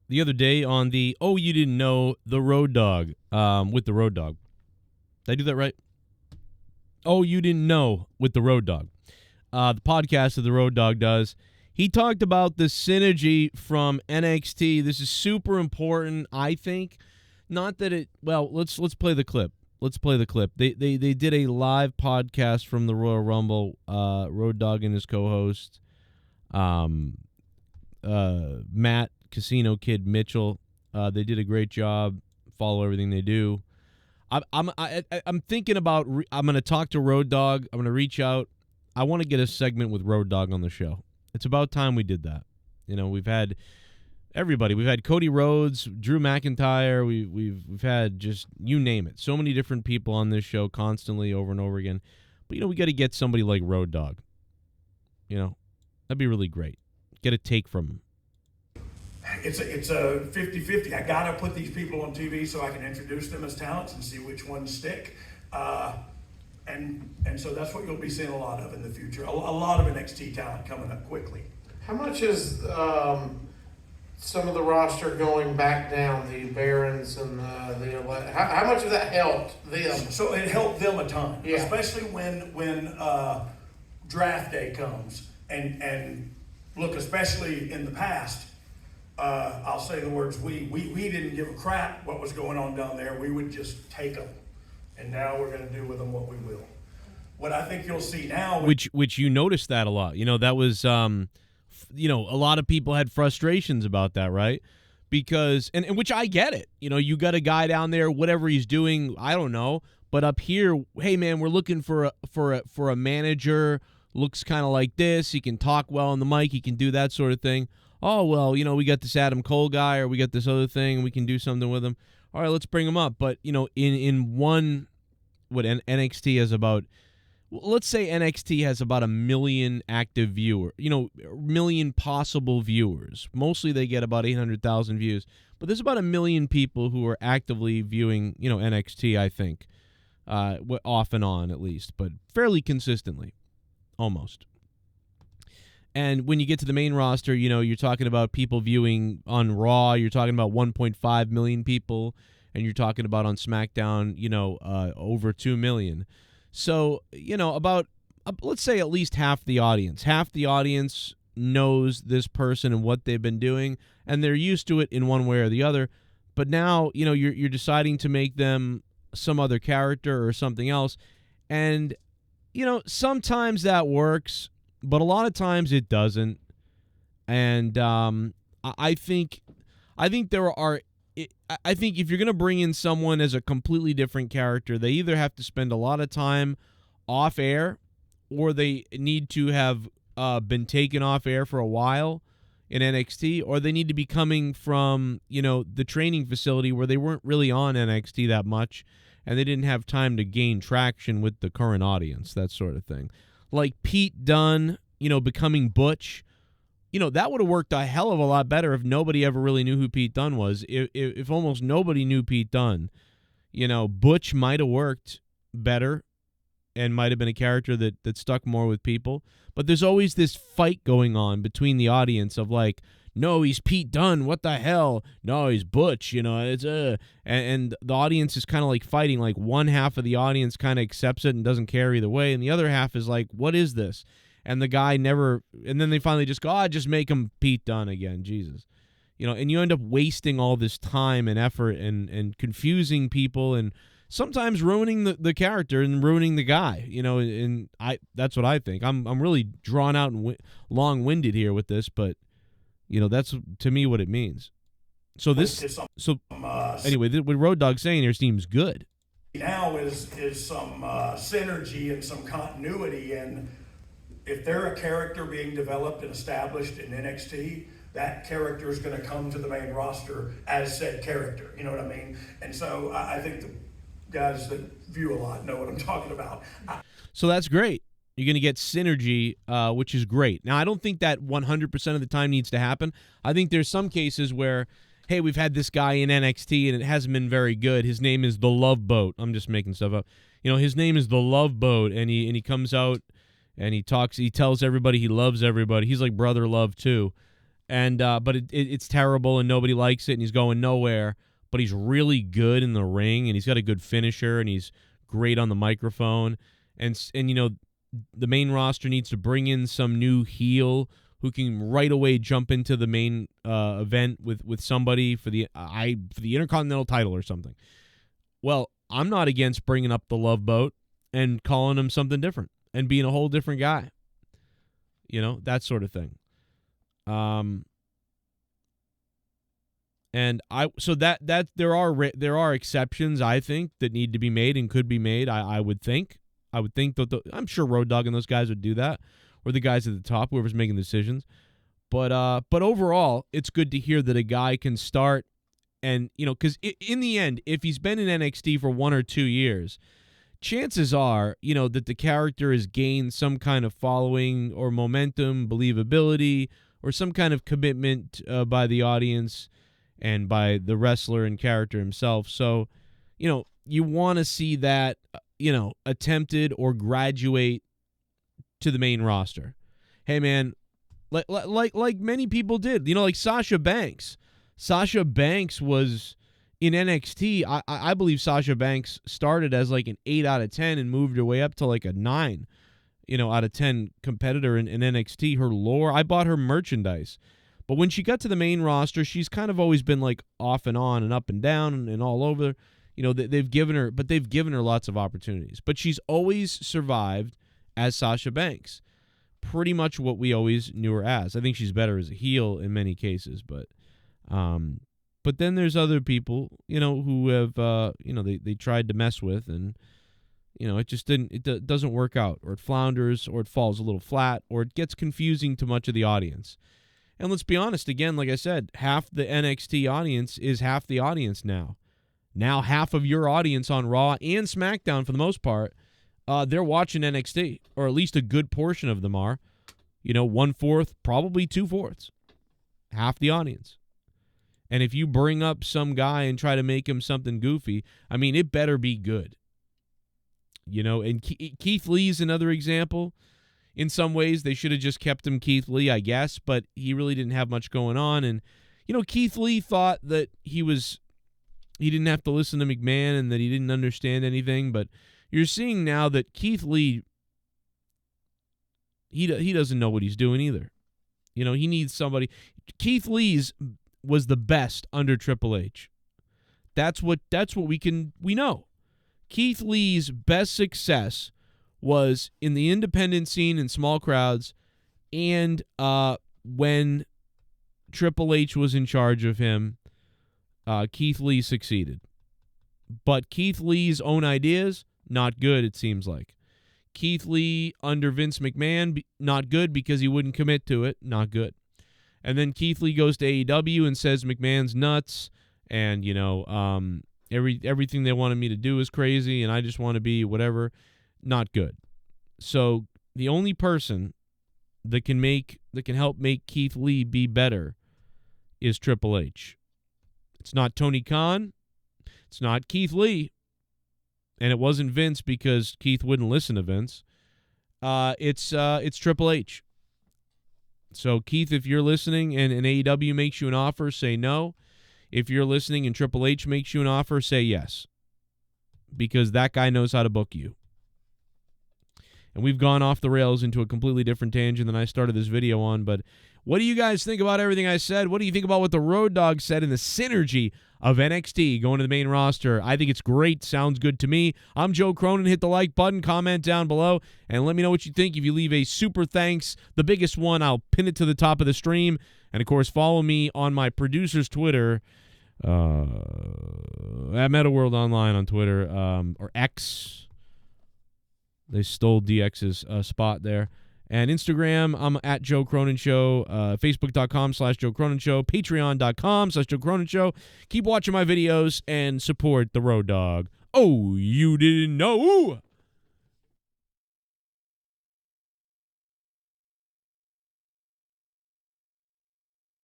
the other day on the Oh You Didn't Know the Road Dogg with the Road Dogg. Did I do that right? Oh You Didn't Know with the Road Dogg. The podcast that the Road Dogg does. He talked about the synergy from NXT. This is super important, I think. Not that it. Well, let's play the clip. Let's play the clip. They did a live podcast from the Royal Rumble. Road Dogg and his co-host, Matt Casino Kid Mitchell. They did a great job. Follow everything they do. I'm thinking about. I'm going to talk to Road Dogg. I'm going to reach out. I want to get a segment with Road Dogg on the show. It's about time we did that. You know, we've had everybody. We've had Cody Rhodes, Drew McIntyre. We've had just you name it. So many different people on this show constantly over and over again. But you know, we got to get somebody like Road Dogg. You know, that'd be really great. Get a take from him. It's a 50-50. I got to put these people on TV so I can introduce them as talents and see which ones stick. And so that's what you'll be seeing a lot of in the future. A lot of NXT talent coming up quickly. How much is some of the roster going back down, the Barons and how much of that helped them? So it helped them a ton, yeah. Especially when draft day comes. And look, especially in the past, I'll say the words we didn't give a crap what was going on down there. We would just take them. And now we're going to do with them what we will. What I think you'll see now... Which you noticed that a lot. You know, that was, a lot of people had frustrations about that, right? Because, and which I get it. You know, you got a guy down there, whatever he's doing, I don't know. But up here, hey, man, we're looking for a manager, looks kind of like this. He can talk well on the mic. He can do that sort of thing. Oh, well, you know, we got this Adam Cole guy or we got this other thing and we can do something with him. All right, let's bring him up. But, you know, in one, NXT has about, let's say NXT has about 1 million active viewers, 1 million possible viewers. Mostly they get about 800,000 views. But there's about 1 million people who are actively viewing, NXT, I think, off and on at least, but fairly consistently, almost. And when you get to the main roster, you're talking about people viewing on Raw. You're talking about 1.5 million people, and you're talking about on SmackDown, over 2 million. So, about, let's say at least half the audience. Half the audience knows this person and what they've been doing, and they're used to it in one way or the other. But now, you're deciding to make them some other character or something else. And, sometimes that works, but a lot of times it doesn't. And I think there are. I think if you're going to bring in someone as a completely different character, they either have to spend a lot of time off air, or they need to have been taken off air for a while in NXT, or they need to be coming from the training facility where they weren't really on NXT that much, and they didn't have time to gain traction with the current audience, that sort of thing. Like Pete Dunne, becoming Butch, that would have worked a hell of a lot better if nobody ever really knew who Pete Dunne was. If almost nobody knew Pete Dunne, Butch might have worked better and might have been a character that stuck more with people. But there's always this fight going on between the audience of like, no, he's Pete Dunne, what the hell? No, he's Butch, it's and the audience is kind of like fighting. Like one half of the audience kind of accepts it and doesn't care either way, and the other half is like, what is this? And the guy never, and then they finally just go, just make him Pete Dunne again, Jesus. And you end up wasting all this time and effort and confusing people and sometimes ruining the character and ruining the guy, and that's what I think. I'm really drawn out and long-winded here with this, but that's to me what it means. So anyway, what Road Dogg's saying here seems good. Now is some synergy and some continuity, and if they're a character being developed and established in NXT, that character is going to come to the main roster as said character. You know what I mean? And so I think the guys that view a lot know what I'm talking about. So that's great. You're going to get synergy, which is great. Now, I don't think that 100% of the time needs to happen. I think there's some cases where, hey, we've had this guy in NXT and it hasn't been very good. His name is The Love Boat. I'm just making stuff up. His name is The Love Boat, and he comes out and he tells everybody he loves everybody. He's like Brother Love too. And but it's terrible and nobody likes it and he's going nowhere. But he's really good in the ring and he's got a good finisher and he's great on the microphone. And you know, the main roster needs to bring in some new heel who can right away jump into the main event with somebody for the Intercontinental title or something. Well, I'm not against bringing up the Love Boat and calling him something different and being a whole different guy. You know, that sort of thing. And so that there are exceptions, I think, that need to be made and could be made. I would think that I'm sure Road Dogg and those guys would do that, or the guys at the top, whoever's making the decisions. But overall, it's good to hear that a guy can start, and you know, because in the end, if he's been in NXT for 1 or 2 years, chances are, you know, that the character has gained some kind of following or momentum, believability, or some kind of commitment by the audience and by the wrestler and character himself. So, you know, you want to see that, you know, attempted or graduate to the main roster. Hey, man, like many people did, you know, like Sasha Banks. Sasha Banks was in NXT. I believe Sasha Banks started as like an 8 out of 10 and moved her way up to like a 9, you know, out of 10 competitor in NXT. Her lore, I bought her merchandise. But when she got to the main roster, she's kind of always been like off and on and up and down and all over. You know, they've given her lots of opportunities. But she's always survived as Sasha Banks. Pretty much what we always knew her as. I think she's better as a heel in many cases, but then there's other people, you know, who have you know, they tried to mess with, and you know, it doesn't work out, or it flounders, or it falls a little flat, or it gets confusing to much of the audience. And let's be honest, again, like I said, half the NXT audience is half the audience now. Now half of your audience on Raw and SmackDown, for the most part, they're watching NXT, or at least a good portion of them are. You know, 1/4, probably 2/4. Half the audience. And if you bring up some guy and try to make him something goofy, I mean, it better be good. You know, and Keith Lee's another example. In some ways, they should have just kept him Keith Lee, I guess, but he really didn't have much going on. And, you know, Keith Lee thought that he didn't have to listen to McMahon and that he didn't understand anything. But you're seeing now that Keith Lee, he doesn't know what he's doing either. You know, he needs somebody. Keith Lee's was the best under Triple H. That's what we know. Keith Lee's best success was in the independent scene in small crowds, and when Triple H was in charge of him, Keith Lee succeeded. But Keith Lee's own ideas, not good, it seems like. Keith Lee under Vince McMahon, not good because he wouldn't commit to it, not good. And then Keith Lee goes to AEW and says McMahon's nuts, and, you know, everything they wanted me to do is crazy, and I just want to be whatever. Not good. So the only person that can help make Keith Lee be better is Triple H. It's not Tony Khan. It's not Keith Lee. And it wasn't Vince because Keith wouldn't listen to Vince. It's Triple H. So Keith, if you're listening and AEW makes you an offer, say no. If you're listening and Triple H makes you an offer, say yes. Because that guy knows how to book you. And we've gone off the rails into a completely different tangent than I started this video on. But what do you guys think about everything I said? What do you think about what the Road Dogg said in the synergy of NXT going to the main roster? I think it's great. Sounds good to me. I'm Joe Cronin. Hit the like button, comment down below, and let me know what you think. If you leave a super thanks, the biggest one, I'll pin it to the top of the stream. And, of course, follow me on my producer's Twitter, at MetaWorld Online on Twitter, or X. They stole DX's spot there. And Instagram, I'm at Joe Cronin Show. Facebook.com/Joe Cronin Show. Patreon.com/Joe Cronin Show. Keep watching my videos and support the Road Dogg. Oh, you didn't know?